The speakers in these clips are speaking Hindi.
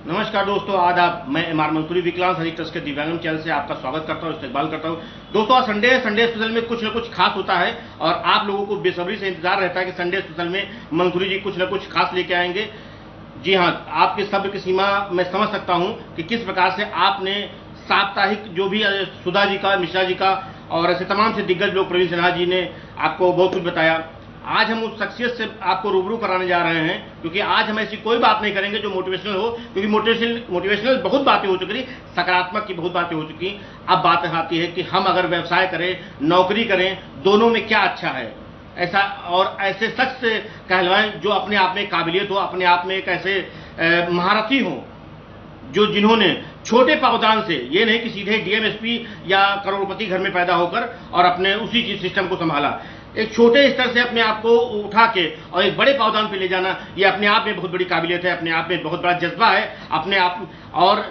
नमस्कार दोस्तों, मैं एमआर मंसूरी विकलांग हरी ट्रस्ट के दिव्यांगम चैनल से आपका स्वागत करता हूं, इस्तकबाल करता हूं। दोस्तों, आज संडे है। संडे स्पेशल में कुछ न कुछ खास होता है और आप लोगों को बेसब्री से इंतजार रहता है कि संडे स्पेशल में मंसूरी जी कुछ न कुछ खास लेके आएंगे। जी हाँ, आपके सब्र की सीमा मैं समझ सकता हूं कि किस प्रकार से आपने साप्ताहिक जो भी सुधा जी का, मिश्रा जी का और ऐसे तमाम से दिग्गज लोग, प्रवीण सिन्हा जी ने आपको बहुत कुछ बताया। आज हम उस शख्सियत से आपको रूबरू कराने जा रहे हैं, क्योंकि आज हम ऐसी कोई बात नहीं करेंगे जो मोटिवेशनल हो, क्योंकि मोटिवेशनल बहुत बातें हो चुकी, सकारात्मक की बहुत बातें हो चुकी। अब बात आती है कि हम अगर व्यवसाय करें, नौकरी करें, दोनों में क्या अच्छा है। ऐसा और ऐसे शख्स से कहलवाएं जो अपने आप में काबिलियत हो, अपने आप में एक ऐसे महारथी हो, जो जिन्होंने छोटे पावदान से, ये नहीं कि सीधे डीएमएसपी या करोड़पति घर में पैदा होकर और अपने उसी चीज सिस्टम को संभाला, एक छोटे स्तर से अपने आप को उठा के और एक बड़े पावदान पे ले जाना, ये अपने आप में बहुत बड़ी काबिलियत है, अपने आप में बहुत बड़ा जज्बा है अपने आप। और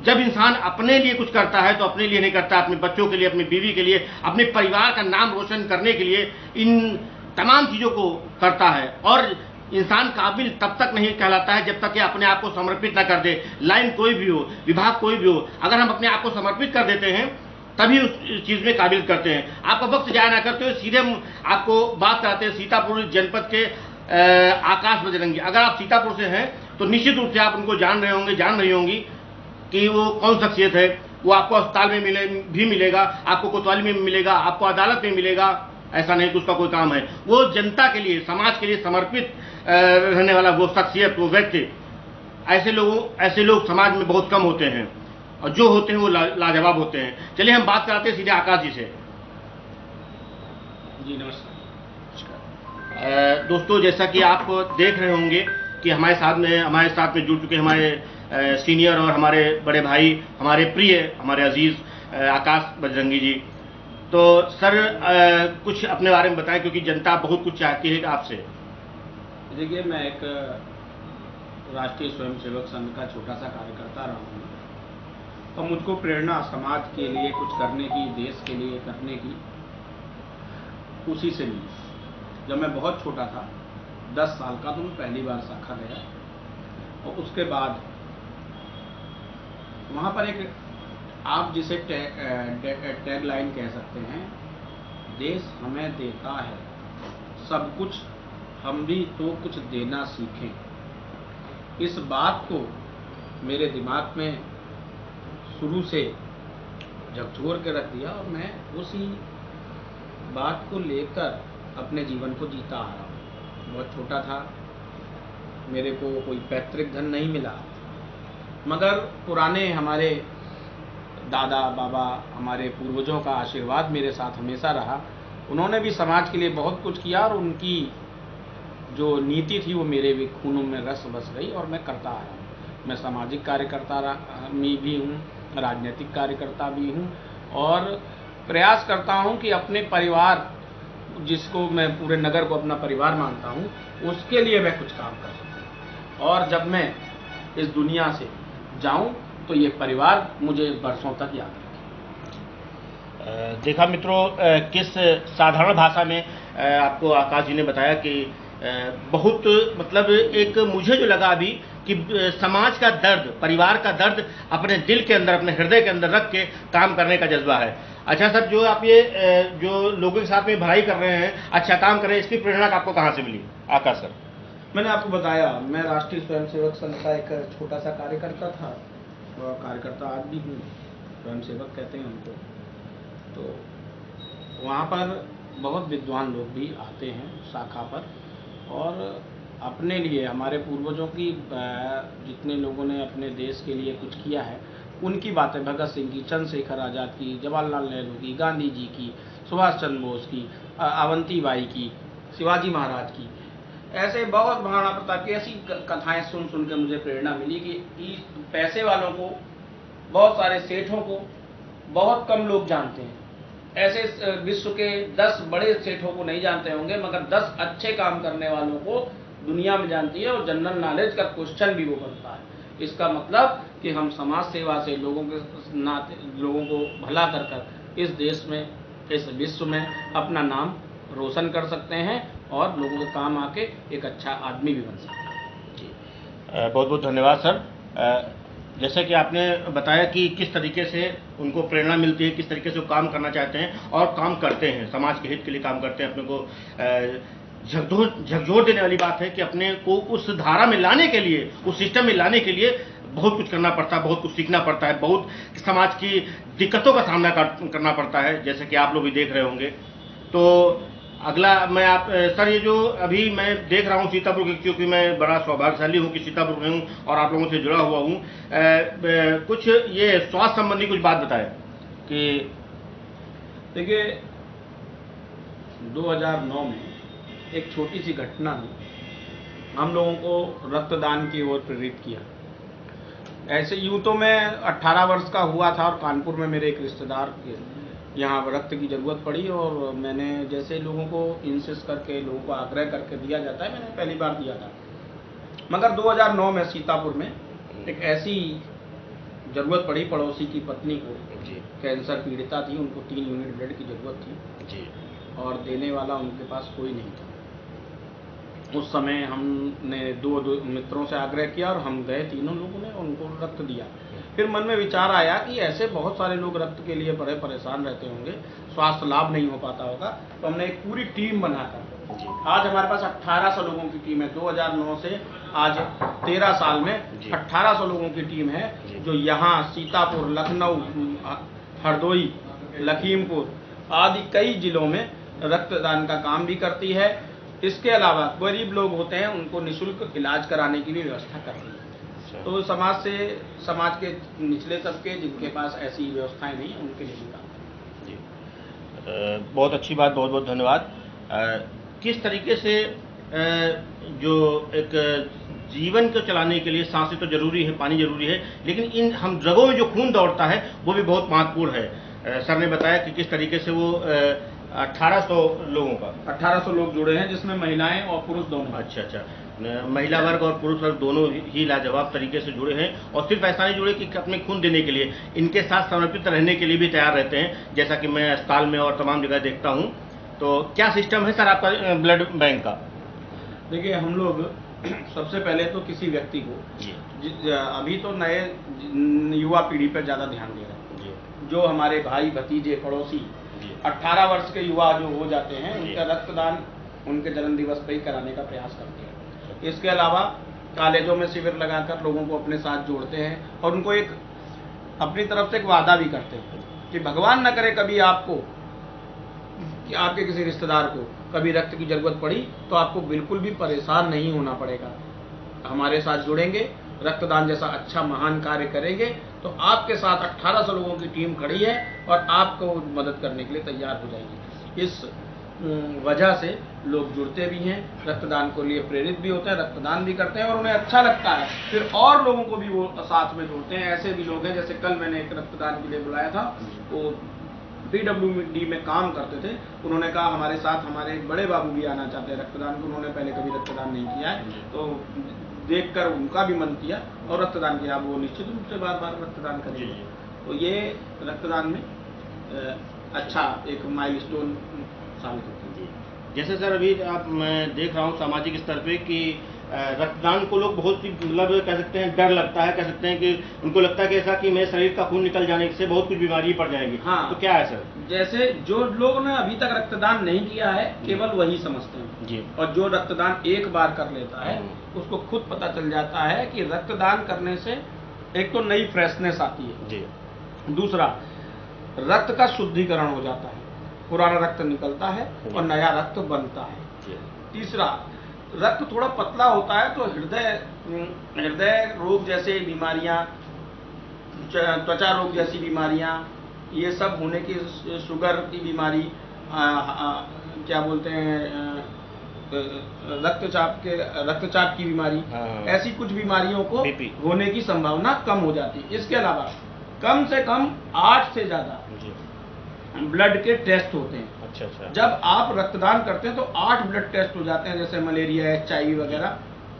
जब इंसान अपने लिए कुछ करता है तो अपने लिए नहीं करता, अपने बच्चों के लिए, अपनी बीवी के लिए, अपने परिवार का नाम रोशन करने के लिए इन तमाम चीजों को करता है। और इंसान काबिल तब तक नहीं कहलाता है जब तक कि अपने आप को समर्पित न कर दे। लाइन कोई भी हो, विभाग कोई भी हो, अगर हम अपने आप को समर्पित कर देते हैं तभी उस चीज में काबिल करते हैं। आपका वक्त जाया ना करते हुए सीधे आपको बात कराते हैं सीतापुर जनपद के आकाश बजरंगी। अगर आप सीतापुर से हैं तो निश्चित रूप से आप उनको जान रही होंगी कि वो कौन शख्सियत है। वो आपको अस्पताल में भी मिलेगा, आपको कोतवाली में मिलेगा, आपको अदालत में मिलेगा। ऐसा नहीं कि उसका कोई काम है। वो जनता के लिए, समाज के लिए समर्पित रहने वाला वो शख्सियत, वो व्यक्ति। ऐसे लोग समाज में बहुत कम होते हैं और जो होते हैं वो लाजवाब होते हैं। चलिए हम बात कराते हैं सीधे आकाश जी से। जी नमस्कार। दोस्तों, जैसा कि आप देख रहे होंगे कि हमारे साथ में जुड़ चुके हमारे सीनियर और हमारे बड़े भाई, हमारे प्रिय, हमारे अजीज आकाश बजरंगी जी। तो सर, कुछ अपने बारे में बताएं, क्योंकि जनता बहुत कुछ चाहती है आपसे। देखिए, मैं एक राष्ट्रीय स्वयंसेवक संघ का छोटा सा कार्यकर्ता रहा हूँ, तो मुझको प्रेरणा समाज के लिए कुछ करने की, देश के लिए करने की, उसी से मिली। जब मैं बहुत छोटा था, 10 साल का, तो मैं पहली बार शाखा गया और उसके बाद वहाँ पर एक, आप जिसे टैग लाइन कह सकते हैं, देश हमें देता है सब कुछ, हम भी तो कुछ देना सीखें। इस बात को मेरे दिमाग में शुरू से झकझोर के रख दिया और मैं उसी बात को लेकर अपने जीवन को जीता आ रहा हूँ। बहुत छोटा था, मेरे को कोई पैतृक धन नहीं मिला, मगर पुराने हमारे दादा बाबा, हमारे पूर्वजों का आशीर्वाद मेरे साथ हमेशा रहा। उन्होंने भी समाज के लिए बहुत कुछ किया और उनकी जो नीति थी वो मेरे भी खूनों में रस बस गई और मैं करता आया हूँ। मैं सामाजिक कार्यकर्ता भी हूँ, राजनीतिक कार्यकर्ता भी हूँ और प्रयास करता हूँ कि अपने परिवार, जिसको मैं पूरे नगर को अपना परिवार मानता हूँ, उसके लिए मैं कुछ काम कर सकूँ। और जब मैं इस दुनिया से जाऊँ तो ये परिवार मुझे बरसों तक याद रखे। देखा मित्रों, किस साधारण भाषा में आपको आकाश जी ने बताया कि बहुत, मतलब एक मुझे जो लगा अभी कि समाज का दर्द, परिवार का दर्द अपने दिल के अंदर, अपने हृदय के अंदर रख के काम करने का जज्बा है। अच्छा सर, जो आप ये जो लोगों के साथ में भलाई कर रहे हैं, अच्छा काम कर रहे हैं, इसकी प्रेरणा आपको कहाँ से मिली आकाश सर? मैंने आपको बताया, मैं राष्ट्रीय स्वयंसेवक संघ का एक छोटा सा कार्यकर्ता था और कार्यकर्ता आज भी हूँ, स्वयंसेवक कहते हैं उनको। तो वहाँ पर बहुत विद्वान लोग भी आते हैं शाखा पर और अपने लिए, हमारे पूर्वजों की, जितने लोगों ने अपने देश के लिए कुछ किया है, उनकी बातें, भगत सिंह की, चंद्रशेखर आज़ाद की, जवाहरलाल नेहरू की, गांधी जी की, सुभाष चंद्र बोस की, अवंती बाई की, शिवाजी महाराज की, ऐसे बहुत, महाराणा प्रताप की, ऐसी कथाएं सुन सुन के मुझे प्रेरणा मिली कि पैसे वालों को, बहुत सारे सेठों को बहुत कम लोग जानते हैं। ऐसे विश्व के 10 बड़े सेठों को नहीं जानते होंगे, मगर 10 अच्छे काम करने वालों को दुनिया में जानती है और जनरल नॉलेज का क्वेश्चन भी वो बनता है। इसका मतलब कि हम समाज सेवा से लोगों को भला कर कर इस देश में, इस विश्व में अपना नाम रोशन कर सकते हैं और लोगों के काम आके एक अच्छा आदमी भी बन सकता है। बहुत बहुत धन्यवाद सर। जैसा कि आपने बताया कि किस तरीके से उनको प्रेरणा मिलती है, किस तरीके से वो काम करना चाहते हैं और काम करते हैं, समाज के हित के लिए काम करते हैं। अपने को झकझोर देने वाली बात है कि अपने को उस धारा में लाने के लिए, उस सिस्टम में लाने के लिए बहुत कुछ करना पड़ता है, बहुत कुछ सीखना पड़ता है, बहुत समाज की दिक्कतों का सामना करना पड़ता है, जैसे कि आप लोग भी देख रहे होंगे। तो अगला मैं आप सर, ये जो अभी मैं देख रहा हूँ सीतापुर, क्योंकि मैं बड़ा सौभाग्यशाली हूँ कि सीतापुर में हूँ और आप लोगों से जुड़ा हुआ हूँ, कुछ ये स्वास्थ्य संबंधी कुछ बात बताएं कि देखिए 2009 में एक छोटी सी घटना ने हम लोगों को रक्तदान की ओर प्रेरित किया। ऐसे यूं तो मैं 18 वर्ष का हुआ था और कानपुर में मेरे एक रिश्तेदार के यहाँ रक्त की ज़रूरत पड़ी और मैंने जैसे लोगों को इंसिस्ट करके, लोगों को आग्रह करके दिया जाता है, मैंने पहली बार दिया था। मगर 2009 में सीतापुर में एक ऐसी ज़रूरत पड़ी, पड़ोसी की पत्नी को कैंसर पीड़िता थी, उनको 3 यूनिट ब्लड की ज़रूरत थी और देने वाला उनके पास कोई नहीं था। उस समय हमने दो मित्रों से आग्रह किया और हम गए, तीनों लोगों ने उनको रक्त दिया। फिर मन में विचार आया कि ऐसे बहुत सारे लोग रक्त के लिए बड़े परेशान रहते होंगे, स्वास्थ्य लाभ नहीं हो पाता होगा, तो हमने एक पूरी टीम बनाकर, आज हमारे पास 1800 लोगों की टीम है। 2009 से आज 13 साल में 1800 लोगों की टीम है, जो यहाँ सीतापुर, लखनऊ, हरदोई, लखीमपुर आदि कई जिलों में रक्तदान का काम भी करती है। इसके अलावा गरीब लोग होते हैं, उनको निःशुल्क इलाज कराने की भी व्यवस्था करती है। तो समाज के निचले तबके जिनके पास ऐसी व्यवस्थाएं नहीं है, उनके लिए भी काम करती है। जी, बहुत अच्छी बात, बहुत बहुत धन्यवाद। किस तरीके से जो एक जीवन को चलाने के लिए सांसें तो जरूरी है, पानी जरूरी है, लेकिन इन हम रगों में जो खून दौड़ता है वो भी बहुत महत्वपूर्ण है। सर ने बताया कि किस तरीके से वो 1800 लोगों का 1800 लोग जुड़े हैं, जिसमें महिलाएं और पुरुष दोनों। अच्छा, महिला वर्ग और पुरुष वर्ग दोनों ही लाजवाब तरीके से जुड़े हैं और सिर्फ ऐसा नहीं जुड़े कि अपने खून देने के लिए, इनके साथ समर्पित रहने के लिए भी तैयार रहते हैं, जैसा कि मैं अस्पताल में और तमाम जगह देखता हूं। तो क्या सिस्टम है सर आपका ब्लड बैंक का? देखिए, हम लोग सबसे पहले तो किसी व्यक्ति को, अभी तो नए युवा पीढ़ी पर ज़्यादा ध्यान दे रहे हैं, जो हमारे भाई भतीजे पड़ोसी 18 वर्ष के युवा जो हो जाते हैं, उनका रक्तदान उनके जन्म दिवस पर ही कराने का प्रयास करते हैं। इसके अलावा कॉलेजों में शिविर लगाकर लोगों को अपने साथ जोड़ते हैं और उनको एक अपनी तरफ से एक वादा भी करते हैं कि भगवान न करे कभी आपको, कि आपके किसी रिश्तेदार को कभी रक्त की जरूरत पड़ी तो आपको बिल्कुल भी परेशान नहीं होना पड़ेगा। हमारे साथ जुड़ेंगे, रक्तदान जैसा अच्छा महान कार्य करेंगे, तो आपके साथ 1800 लोगों की टीम खड़ी है और आपको मदद करने के लिए तैयार हो जाएगी। इस वजह से लोग जुड़ते भी हैं, रक्तदान को लिए प्रेरित भी होते हैं, रक्तदान भी करते हैं और उन्हें अच्छा लगता है, फिर और लोगों को भी वो साथ में जोड़ते हैं। ऐसे भी लोग हैं, जैसे कल मैंने एक रक्तदान के लिए बुलाया था, वो PWD में काम करते थे, उन्होंने कहा हमारे साथ हमारे एक बड़े बाबू भी आना चाहते हैं रक्तदान को, उन्होंने पहले कभी रक्तदान नहीं किया है, तो देखकर उनका भी मन किया और रक्तदान किया। वो निश्चित रूप से बार बार रक्तदान करेंगे। तो ये रक्तदान में अच्छा एक माइलस्टोन साबित होती है। जैसे सर अभी आप, मैं देख रहा हूँ सामाजिक स्तर पे कि रक्तदान को लोग बहुत ही, मतलब कह सकते हैं डर लगता है, कह सकते हैं कि उनको लगता है कि ऐसा कि मेरे शरीर का खून निकल जाने से बहुत कुछ बीमारी पड़ जाएगी। हाँ, तो क्या है सर? जैसे जो लोग ने अभी तक रक्तदान नहीं किया है, केवल वही समझते हैं जी, और जो रक्तदान एक बार कर लेता है उसको खुद पता चल जाता है कि रक्तदान करने से एक तो नई फ्रेशनेस आती है जी, दूसरा रक्त का शुद्धिकरण हो जाता है, पुराना रक्त निकलता है और नया रक्त बनता है। तीसरा, रक्त थोड़ा पतला होता है तो हृदय रोग जैसे बीमारियां, त्वचा रोग जैसी बीमारियां, ये सब होने की, शुगर की बीमारी, क्या बोलते हैं, रक्तचाप की बीमारी, ऐसी कुछ बीमारियों को होने की संभावना कम हो जाती है। इसके अलावा कम से कम 8 से ज़्यादा ब्लड के टेस्ट होते हैं। अच्छा। जब आप रक्तदान करते हैं तो 8 ब्लड टेस्ट हो जाते हैं, जैसे मलेरिया, HIV वगैरह,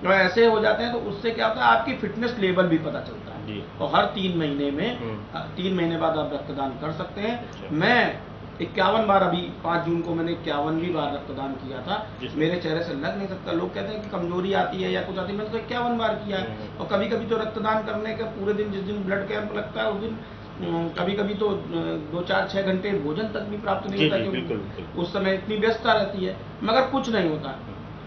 तो ऐसे हो जाते हैं। तो उससे क्या होता है, आपकी फिटनेस लेवल भी पता चलता है। और हर 3 महीने में 3 महीने बाद आप रक्तदान कर सकते हैं। मैं 51 बार, अभी 5 जून को मैंने 51वीं बार रक्तदान किया था। जी सर। मेरे चेहरे से लग नहीं सकता। लोग कहते हैं कि कमजोरी आती है या कुछ आती है, मैंने तो 51 बार किया है। और कभी कभी तो रक्तदान करने के पूरे दिन, जिस दिन ब्लड कैंप लगता है उस दिन कभी कभी तो 2-4-6 घंटे भोजन तक भी प्राप्त नहीं जी, होता, जी, क्योंकि बिल्कुल। उस समय इतनी व्यस्तता रहती है, मगर कुछ नहीं होता।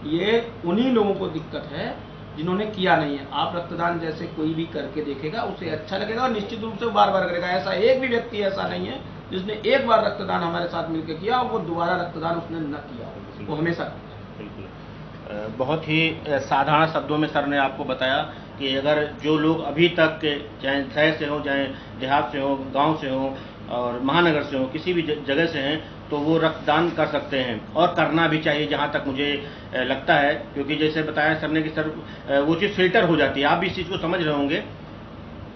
ये उन्हीं लोगों को दिक्कत है जिन्होंने किया नहीं है। आप रक्तदान जैसे कोई भी करके देखेगा, उसे अच्छा लगेगा और निश्चित रूप से वो बार बार करेगा। ऐसा एक भी व्यक्ति ऐसा नहीं है जिसने एक बार रक्तदान हमारे साथ मिलकर किया और वो दोबारा रक्तदान उसने न किया हो, वो हमेशा करता है। बिल्कुल। बहुत ही साधारण शब्दों में सर ने आपको बताया कि अगर जो लोग अभी तक चाहे शहर से हों, चाहे देहात से हों, गांव से हों और महानगर से हों, किसी भी जगह से हैं, तो वो रक्तदान कर सकते हैं और करना भी चाहिए, जहाँ तक मुझे लगता है। क्योंकि जैसे बताया सर ने कि सर वो चीज़ फिल्टर हो जाती है। आप भी इस चीज़ को समझ रहे होंगे,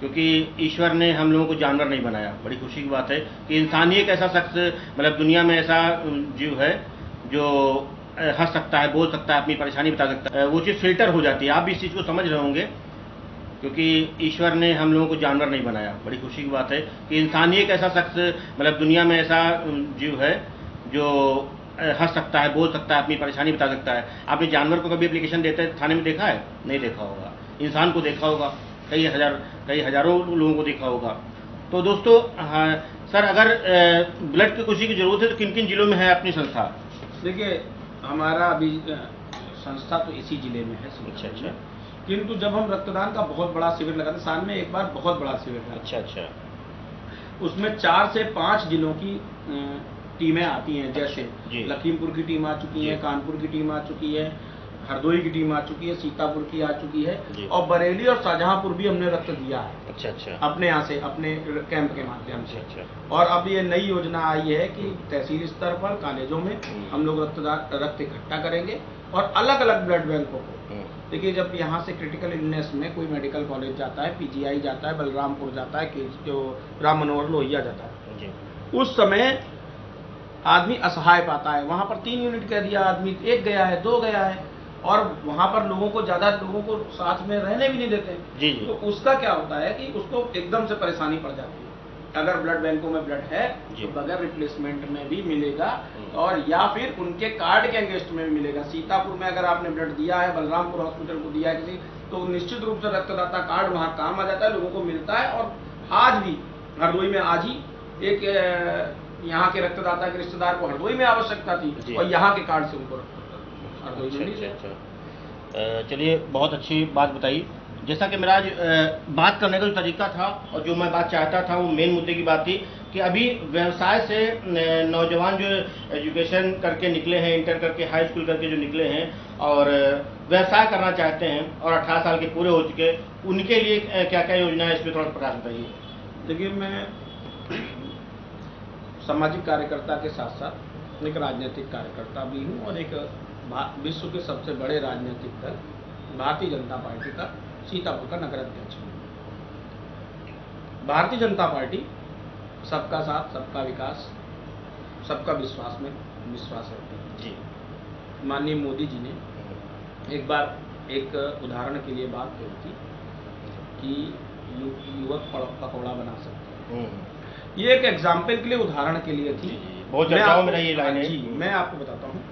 क्योंकि ईश्वर ने हम लोगों को जानवर नहीं बनाया। बड़ी खुशी की बात है कि इंसान ही एक ऐसा शख्स, मतलब दुनिया में ऐसा जीव है जो हंस सकता है, बोल सकता है, अपनी परेशानी बता सकता है। वो चीज़ फिल्टर हो जाती है। आप भी इस चीज़ को समझ रहे होंगे, क्योंकि ईश्वर ने हम लोगों को जानवर नहीं बनाया। बड़ी खुशी की बात है कि इंसान ही एक ऐसा शख्स, मतलब दुनिया में ऐसा जीव है जो हंस सकता है, बोल सकता है, अपनी परेशानी बता सकता है। आपने जानवर को कभी एप्लीकेशन देते थाने में देखा है? नहीं देखा होगा। इंसान को देखा होगा, कई हजारों लोगों को देखा होगा। तो दोस्तों, हाँ सर, अगर ब्लड की किसी की जरूरत है तो किन किन जिलों में है अपनी संस्था? देखिए, हमारा अभी संस्था तो इसी जिले में है। अच्छा। किंतु जब हम रक्तदान का बहुत बड़ा शिविर लगाते, साल में एक बार बहुत बड़ा शिविर लगाते, अच्छा। उसमें 4 से 5 जिलों की टीमें आती हैं। जैसे जी। लखीमपुर की टीम आ चुकी है, कानपुर की टीम आ चुकी है, हरदोई की टीम आ चुकी है, सीतापुर की आ चुकी है, और बरेली और शाहजहांपुर भी हमने रक्त दिया है। अच्छा। अपने यहाँ से, अपने कैंप के माध्यम से। अच्छा। और अब ये नई योजना आई है कि तहसील स्तर पर कॉलेजों में हम लोग रक्त इकट्ठा करेंगे और अलग अलग ब्लड बैंकों को। देखिए, जब यहाँ से क्रिटिकल इलनेस में कोई मेडिकल कॉलेज जाता है, पीजीआई जाता है, बलरामपुर जाता है, कि जो राम मनोहर लोहिया जाता है, उस समय आदमी असहाय पाता है। वहाँ पर 3 यूनिट कह दिया, आदमी 1 गया है, 2 गया है, और वहाँ पर लोगों को, ज़्यादा लोगों को साथ में रहने भी नहीं देते। जी। तो उसका क्या होता है कि उसको एकदम से परेशानी पड़ जाती है। अगर ब्लड बैंकों में ब्लड है तो बगैर रिप्लेसमेंट में भी मिलेगा, और या फिर उनके कार्ड के अगेंस्ट में भी मिलेगा। सीतापुर में अगर आपने ब्लड दिया है, बलरामपुर हॉस्पिटल को दिया है किसी, तो निश्चित रूप से रक्तदाता कार्ड वहाँ काम आ जाता है, लोगों को मिलता है। और आज भी हरदोई में, आज ही एक यहाँ के रक्तदाता के रिश्तेदार को हरदोई में आवश्यकता थी और यहाँ के कार्ड से उनको हरदोई में मिली। चलिए, बहुत अच्छी बात बताई। जैसा कि मेरा आज बात करने का जो तरीका था और जो मैं बात चाहता था, वो मेन मुद्दे की बात थी कि अभी व्यवसाय से नौजवान जो एजुकेशन करके निकले हैं, इंटर करके, हाई स्कूल करके जो निकले हैं और व्यवसाय करना चाहते हैं और 18 साल के पूरे हो चुके, उनके लिए क्या क्या योजना है, इस पर थोड़ा प्रकाश बताइए। देखिए, मैं सामाजिक कार्यकर्ता के साथ साथ एक राजनीतिक कार्यकर्ता भी हूँ और एक विश्व के सबसे बड़े राजनीतिक दल भारतीय जनता पार्टी का सीतापुर का नगर अध्यक्ष हूँ। भारतीय जनता पार्टी सबका साथ, सबका विकास, सबका विश्वास में विश्वास रखती है जी। माननीय मोदी जी ने एक बार एक उदाहरण के लिए बात कही थी कि युवक पकौड़ा बना सकते हैं। ये एक एग्जाम्पल के लिए, उदाहरण के लिए थी। बहुत चर्चाओं में रही ये लाइनें। जी, मैं आपको बताता हूँ,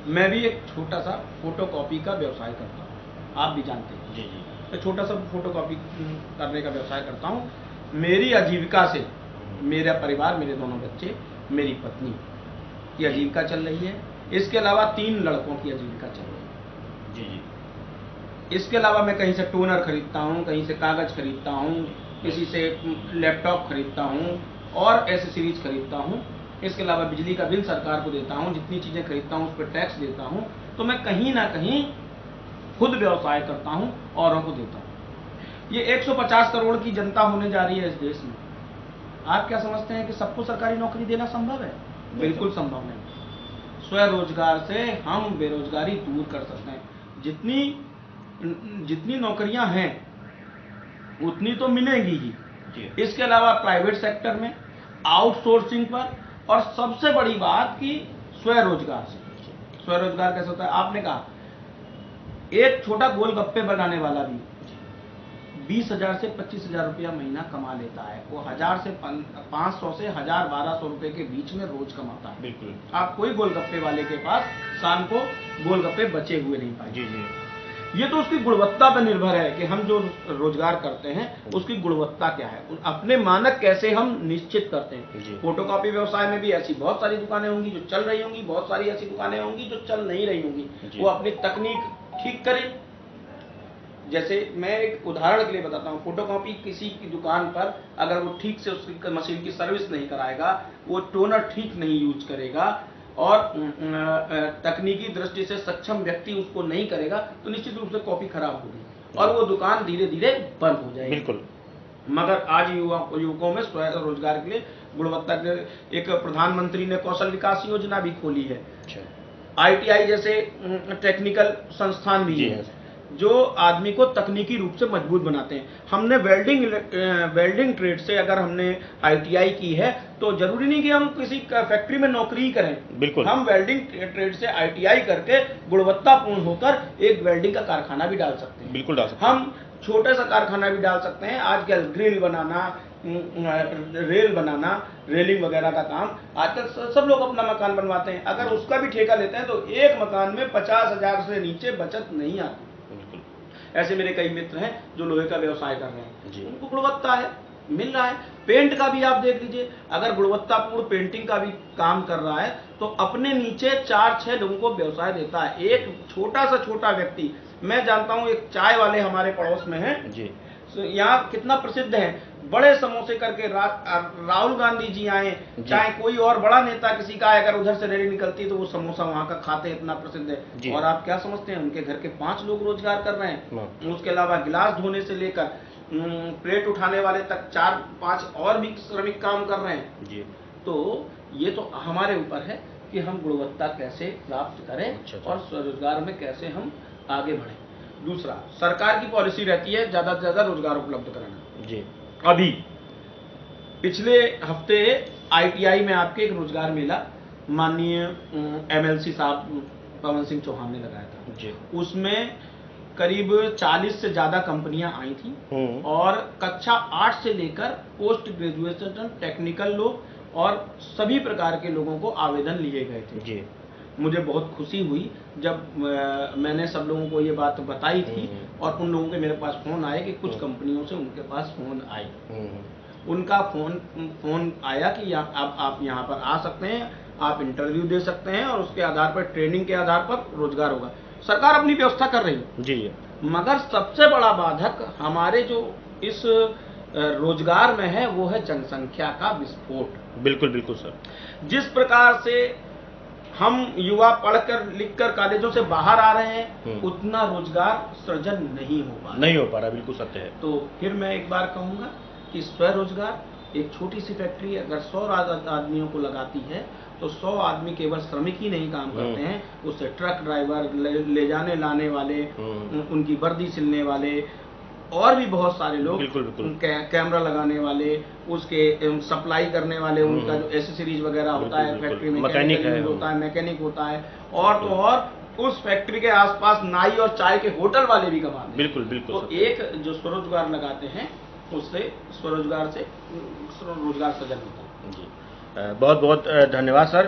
मैं भी एक छोटा सा फोटोकॉपी का व्यवसाय करता हूँ, आप भी जानते हैं। जी। मैं छोटा सा फोटोकॉपी करने का व्यवसाय करता हूँ। मेरी आजीविका से मेरा परिवार, मेरे दोनों बच्चे, मेरी पत्नी की आजीविका चल रही है। इसके अलावा 3 लड़कों की आजीविका चल रही है। जी। इसके अलावा मैं कहीं से टोनर खरीदता हूँ, कहीं से कागज खरीदता हूँ, किसी से लैपटॉप खरीदता हूँ और एसेसरीज खरीदता हूँ। इसके अलावा बिजली का बिल सरकार को देता हूँ, जितनी चीज़ें खरीदता हूँ उस पर टैक्स देता हूँ। तो मैं कहीं ना कहीं खुद व्यवसाय करता हूँ, औरों को देता हूँ। ये 150 करोड़ की जनता होने जा रही है इस देश में। आप क्या समझते हैं कि सबको सरकारी नौकरी देना संभव है? बिल्कुल संभव नहीं। स्वरोजगार से हम बेरोजगारी दूर कर सकते हैं। जितनी नौकरियां हैं उतनी तो मिलेंगी ही। इसके अलावा प्राइवेट सेक्टर में, आउटसोर्सिंग पर, और सबसे बड़ी बात कि स्वरोजगार से। स्वरोजगार कैसे होता है? आपने कहा एक छोटा गोलगप्पे बनाने वाला भी 20,000 से 25,000 रुपया महीना कमा लेता है, वो 1,000 से 500 से 1,000-1,200 रुपए के बीच में रोज कमाता है। बिल्कुल। आप कोई गोलगप्पे वाले के पास शाम को गोलगप्पे बचे हुए नहीं पाएंगे। जी जी। ये तो उसकी गुणवत्ता पर निर्भर है कि हम जो रोजगार करते हैं उसकी गुणवत्ता क्या है, अपने मानक कैसे हम निश्चित करते हैं। फोटोकॉपी व्यवसाय में भी ऐसी बहुत सारी दुकानें होंगी जो चल रही होंगी, बहुत सारी ऐसी दुकानें होंगी जो चल नहीं रही होंगी। वो अपनी तकनीक ठीक करें। जैसे मैं एक उदाहरण के लिए बताता हूँ, फोटोकॉपी किसी की दुकान पर अगर वो ठीक से उसकी मशीन की सर्विस नहीं कराएगा, वो टोनर ठीक नहीं यूज करेगा और तकनीकी दृष्टि से सक्षम व्यक्ति उसको नहीं करेगा, तो निश्चित रूप से कॉपी खराब होगी और वो दुकान धीरे धीरे बंद हो जाएगी। बिल्कुल। मगर आज युवकों में स्वयं रोजगार के लिए गुणवत्ता के एक प्रधानमंत्री ने कौशल विकास योजना भी खोली है। ITI जैसे टेक्निकल संस्थान भी है जो आदमी को तकनीकी रूप से मजबूत बनाते हैं। हमने वेल्डिंग ट्रेड से अगर हमने ITI की है तो जरूरी नहीं कि हम किसी फैक्ट्री में नौकरी करें। बिल्कुल। हम वेल्डिंग ट्रेड से ITI करके गुणवत्तापूर्ण होकर एक वेल्डिंग का कारखाना भी डाल सकते हैं। बिल्कुल डाल सकते हैं। हम छोटा सा कारखाना भी डाल सकते हैं। आजकल ग्रिल बनाना, रेल बनाना, रेलिंग वगैरह का काम आजकल सब लोग अपना मकान बनवाते हैं। अगर उसका भी ठेका लेते हैं तो एक मकान में 50,000 से नीचे बचत नहीं आती। ऐसे मेरे कई मित्र हैं जो लोहे का व्यवसाय कर रहे हैं, उनको गुणवत्ता है, मिल रहा है। पेंट का भी आप देख लीजिए, अगर गुणवत्तापूर्ण पेंटिंग का भी काम कर रहा है तो अपने नीचे 4-6 लोगों को व्यवसाय देता है। एक छोटा सा छोटा व्यक्ति, मैं जानता हूं एक चाय वाले हमारे पड़ोस में हैं जी, यहाँ कितना प्रसिद्ध है, बड़े समोसे करके राहुल गांधी जी आए, चाहे कोई और बड़ा नेता किसी का अगर उधर से रैली निकलती है तो वो समोसा वहां का खाते, इतना प्रसिद्ध है। और आप क्या समझते हैं, उनके घर के 5 लोग रोजगार कर रहे हैं। उसके अलावा गिलास धोने से लेकर प्लेट उठाने वाले तक 4-5 और भी श्रमिक काम कर रहे हैं जी। तो ये तो हमारे ऊपर है कि हम गुणवत्ता कैसे प्राप्त करें और स्वरोजगार में कैसे हम आगे बढ़ें। दूसरा, सरकार की पॉलिसी रहती है ज्यादा से ज्यादा रोजगार उपलब्ध कराना जी। अभी पिछले हफ्ते ITI में आपके एक रोजगार मेला माननीय MLC साहब पवन सिंह चौहान ने लगाया था जी। उसमें करीब 40 से ज्यादा कंपनियां आई थी और कक्षा 8 से लेकर पोस्ट ग्रेजुएशन टेक्निकल लोग और सभी प्रकार के लोगों को आवेदन लिए गए थे जी। मुझे बहुत खुशी हुई जब मैंने सब लोगों को ये बात बताई थी और उन लोगों के मेरे पास फोन आए कि कुछ कंपनियों से उनके पास फोन आए। उनका फोन आया कि आप यहाँ पर आ सकते हैं, आप इंटरव्यू दे सकते हैं और उसके आधार पर, ट्रेनिंग के आधार पर रोजगार होगा। सरकार अपनी व्यवस्था कर रही है जी। मगर सबसे बड़ा बाधक हमारे जो इस रोजगार में है वो है जनसंख्या का विस्फोट। बिल्कुल बिल्कुल सर। जिस प्रकार से हम युवा पढ़कर लिखकर कॉलेजों से बाहर आ रहे हैं उतना रोजगार सृजन नहीं हो पा रहा। बिल्कुल सत्य है। तो फिर मैं एक बार कहूंगा कि स्वरोजगार, एक छोटी सी फैक्ट्री अगर 100 आदमियों को लगाती है तो 100 आदमी केवल श्रमिक ही नहीं काम करते हैं, उससे ट्रक ड्राइवर, ले जाने लाने वाले, उनकी वर्दी सिलने वाले और भी बहुत सारे लोग, कैमरा लगाने वाले, उसके सप्लाई करने वाले, उनका जो एसेसरीज वगैरह होता है फैक्ट्री में, मैकेनिक होता है, मैकेनिक होता है, और तो और उस फैक्ट्री के आसपास नाई और चाय के होटल वाले भी कमाते हैं। बिल्कुल बिल्कुल। तो एक जो स्वरोजगार लगाते हैं उससे स्वरोजगार से रोजगार सृजन होता है जी। बहुत बहुत धन्यवाद सर।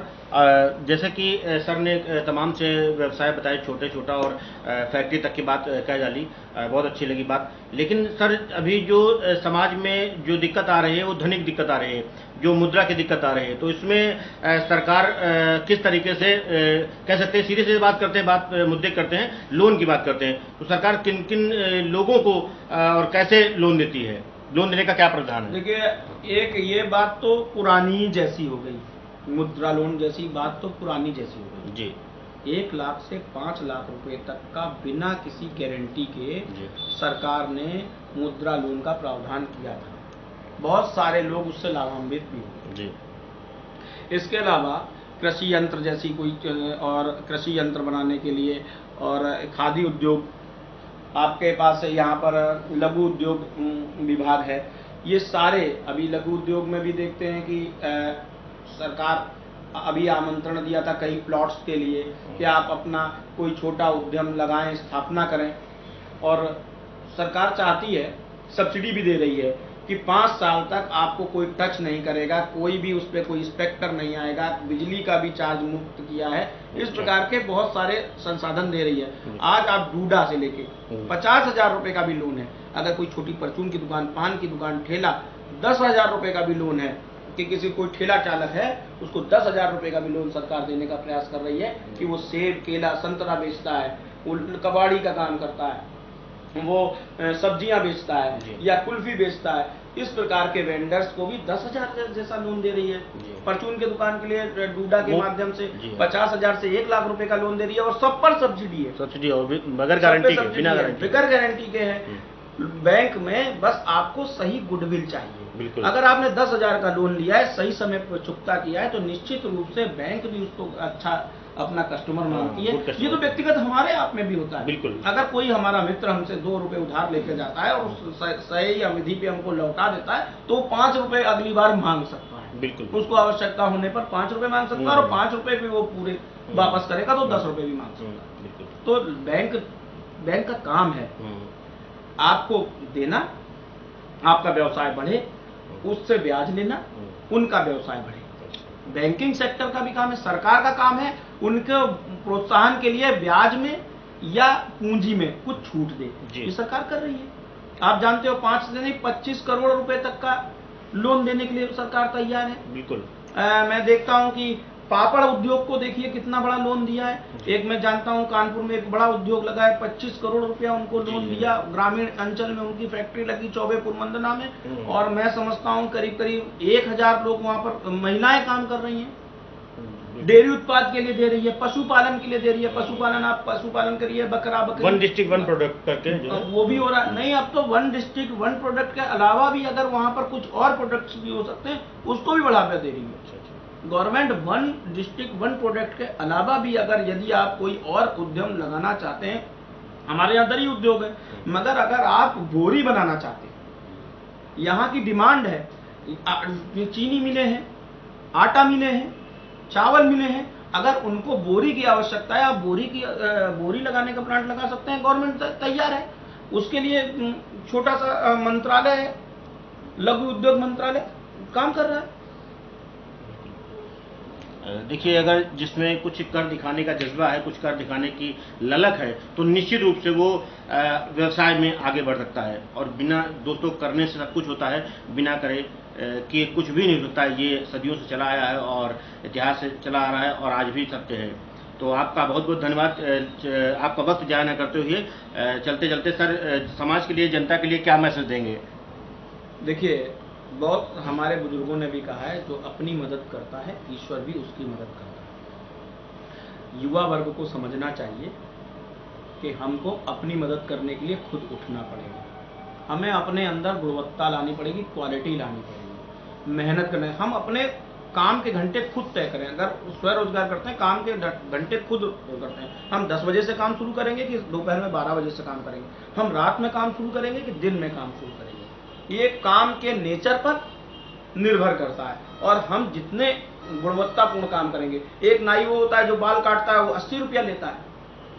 जैसे कि सर ने तमाम से व्यवसाय बताए, छोटे छोटा और फैक्ट्री तक की बात कह डाली, बहुत अच्छी लगी बात। लेकिन सर अभी जो समाज में जो दिक्कत आ रही है वो धनिक दिक्कत आ रही है, जो मुद्रा की दिक्कत आ रही है, तो इसमें सरकार किस तरीके से कह सकते हैं, सीधे सीधे बात करते हैं, मुद्दे करते हैं, लोन की बात करते हैं, तो सरकार किन किन लोगों को और कैसे लोन देती है, लोन देने का क्या प्रावधान है? देखिए, एक ये बात तो पुरानी जैसी हो गई, मुद्रा लोन जैसी बात तो पुरानी जैसी हो गई जी। 1 लाख से 5 लाख रुपए तक का बिना किसी गारंटी के सरकार ने मुद्रा लोन का प्रावधान किया था। बहुत सारे लोग उससे लाभान्वित भी हुए जी। इसके अलावा कृषि यंत्र जैसी कोई, और कृषि यंत्र बनाने के लिए, और खादी उद्योग, आपके पास यहाँ पर लघु उद्योग विभाग है, ये सारे, अभी लघु उद्योग में भी देखते हैं कि सरकार अभी आमंत्रण दिया था कई प्लॉट्स के लिए कि आप अपना कोई छोटा उद्यम लगाएं, स्थापना करें, और सरकार चाहती है सब्सिडी भी दे रही है कि 5 साल तक आपको कोई टच नहीं करेगा, कोई भी उस पर कोई इंस्पेक्टर नहीं आएगा, बिजली का भी चार्ज मुक्त किया है। इस प्रकार के बहुत सारे संसाधन दे रही है। आज आप डूडा से लेके 50,000 रुपए का भी लोन है। अगर कोई छोटी परचून की दुकान, पान की दुकान, ठेला, 10,000 रुपए का भी लोन है कि किसी कोई ठेला चालक है उसको 10,000 रुपए का भी लोन सरकार देने का प्रयास कर रही है कि वो सेब, केला, संतरा बेचता है, वो कबाड़ी का काम करता है, वो सब्जियां बेचता है या कुल्फी बेचता है। इस प्रकार के वेंडर्स को भी 10,000 जैसा लोन दे रही है। परचून के दुकान के लिए डूडा के माध्यम से 50,000 से 1 लाख रुपए का लोन दे रही है और सब पर सब्सिडी है। सब्सिडी और बगैर गारंटी के, बिना गारंटी, बगैर गारंटी के है। बैंक में बस आपको सही गुडविल चाहिए। अगर आपने 10,000 का लोन लिया है, सही समय पर चुकता किया है, तो निश्चित रूप से बैंक भी उसको अच्छा अपना कस्टमर मानती है। ये तो व्यक्तिगत हमारे आप में भी होता है। बिल्कुल। अगर कोई हमारा मित्र हमसे 2 रुपए उधार लेके जाता है और उस सही अवधि पे हमको लौटा देता है तो 5 रुपए अगली बार मांग सकता है। बिल्कुल। उसको आवश्यकता होने पर 5 रुपए मांग सकता है और 5 रुपए भी वो पूरे वापस करेगा तो 10 रुपए भी मांग सकता है। तो बैंक का काम है आपको देना, आपका व्यवसाय बढ़े, उससे ब्याज लेना, उनका व्यवसाय बढ़े। बैंकिंग सेक्टर का भी काम है, सरकार का काम है उनके प्रोत्साहन के लिए ब्याज में या पूंजी में कुछ छूट दे। ये सरकार कर रही है। आप जानते हो 5 से नहीं 25 करोड़ रुपए तक का लोन देने के लिए सरकार तैयार है। बिल्कुल। मैं देखता हूं कि पापड़ उद्योग को देखिए कितना बड़ा लोन दिया है। एक मैं जानता हूं कानपुर में एक बड़ा उद्योग लगा है, 25 करोड़ रुपया उनको लोन दिया। ग्रामीण अंचल में उनकी फैक्ट्री लगी चौबेपुर मंदना में, और मैं समझता हूं करीब करीब 1,000 लोग वहां पर महिलाएं काम कर रही हैं। डेयरी उत्पाद के लिए दे रही है, पशुपालन के लिए दे रही है। पशुपालन, आप पशुपालन करिए, बकरा बकरी, 1 डिस्ट्रिक्ट 1 प्रोडक्ट करके जो वो भी हो रहा है। नहीं, अब तो 1 डिस्ट्रिक्ट 1 प्रोडक्ट के अलावा भी अगर वहां पर कुछ और प्रोडक्ट्स भी हो सकते हैं उसको भी बढ़ावा दे रही है गवर्नमेंट। 1 डिस्ट्रिक्ट 1 प्रोडक्ट के अलावा भी अगर यदि आप कोई और उद्यम लगाना चाहते हैं, हमारे यहाँ दरी उद्योग है, मगर अगर आप बोरी बनाना चाहते हैं, यहाँ की डिमांड है, चीनी मिले हैं, आटा मिले हैं, चावल मिले हैं, अगर उनको बोरी की आवश्यकता है, आप बोरी लगाने का प्लांट लगा सकते हैं। गवर्नमेंट तैयार है उसके लिए। छोटा सा मंत्रालय है, लघु उद्योग मंत्रालय काम कर रहा है। देखिए, अगर जिसमें कुछ कर दिखाने का जज्बा है, कुछ कर दिखाने की ललक है, तो निश्चित रूप से वो व्यवसाय में आगे बढ़ सकता है। और बिना दोस्तों करने से सब कुछ होता है, बिना करे कि कुछ भी नहीं होता है। ये सदियों से चला आया है और इतिहास से चला आ रहा है और आज भी सत्य है। तो आपका बहुत बहुत धन्यवाद। आपका वक्त जाया न करते हुए चलते चलते सर, समाज के लिए, जनता के लिए क्या मैसेज देंगे? देखिए, बहुत हमारे बुजुर्गों ने भी कहा है, जो अपनी मदद करता है ईश्वर भी उसकी मदद करता है। युवा वर्ग को समझना चाहिए कि हमको अपनी मदद करने के लिए खुद उठना पड़ेगा। हमें अपने अंदर गुणवत्ता लानी पड़ेगी, क्वालिटी लानी पड़ेगी, मेहनत करना है। हम अपने काम के घंटे खुद तय करें। अगर स्वरोजगार करते हैं, काम के घंटे खुद करते हैं। हम 10 बजे से काम शुरू करेंगे कि दोपहर में 12 बजे से काम करेंगे, हम रात में काम शुरू करेंगे कि दिन में काम शुरू करेंगे, ये काम के नेचर पर निर्भर करता है। और हम जितने गुणवत्तापूर्ण काम करेंगे, एक नाई वो होता है जो बाल काटता है, वो 80 रुपया लेता है।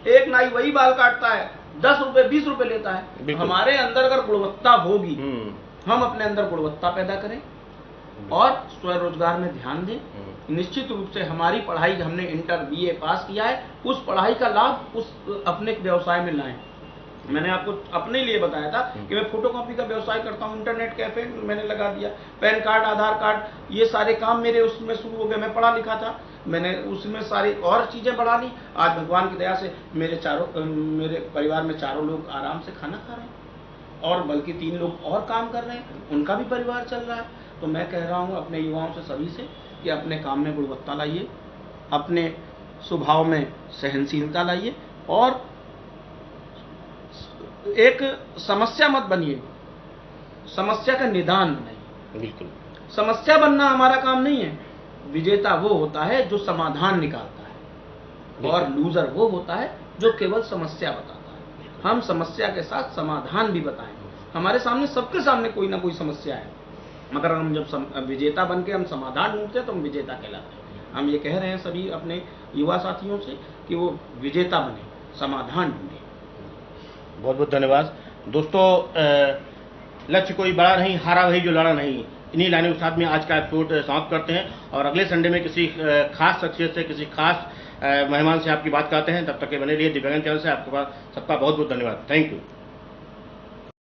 एक नाई वही बाल काटता है 10 रुपए 20 रुपए लेता है। हमारे अंदर अगर गुणवत्ता होगी, हम अपने अंदर गुणवत्ता पैदा करें और स्वरोजगार में ध्यान दें, निश्चित रूप से हमारी पढ़ाई, हमने इंटर BA पास किया है, उस पढ़ाई का लाभ उस अपने व्यवसाय में लाएं। मैंने आपको अपने लिए बताया था कि मैं फोटोकॉपी का व्यवसाय करता हूँ, इंटरनेट कैफे मैंने लगा दिया, पैन कार्ड, आधार कार्ड, ये सारे काम मेरे उसमें शुरू हो गए। मैं पढ़ा लिखा था, मैंने उसमें सारी और चीजें बढ़ा ली। आज भगवान की दया से मेरे परिवार में 4 लोग आराम से खाना खा रहे हैं और बल्कि 3 लोग और काम कर रहे हैं, उनका भी परिवार चल रहा है। तो मैं कह रहा हूँ अपने युवाओं से, सभी से, कि अपने काम में गुणवत्ता लाइए, अपने स्वभाव में सहनशीलता लाइए और एक समस्या मत बनिए, समस्या का निदान बनाइए। बिल्कुल। समस्या बनना हमारा काम नहीं है। विजेता वो होता है जो समाधान निकालता है और लूजर वो होता है जो केवल समस्या बताता है। हम समस्या के साथ समाधान भी बताएं। हमारे सामने, सबके सामने कोई ना कोई समस्या है, मगर हम जब विजेता बन के हम समाधान ढूंढते हैं तो हम विजेता कहलाते हैं। हम ये कह रहे हैं सभी अपने युवा साथियों से कि वो विजेता बने, समाधान ढूंढे। बहुत बहुत धन्यवाद दोस्तों। लक्ष्य कोई बड़ा नहीं, हारा वही जो लड़ा नहीं। इन्हीं लाइनों के साथ में आज का एपिसोड समाप्त करते हैं और अगले संडे में किसी खास शख्सियत से, किसी खास मेहमान से आपकी बात करते हैं। तब तक के बने रहिए दिव्यांगन चैनल से। आपके पास सबका बहुत बहुत धन्यवाद। Thank you.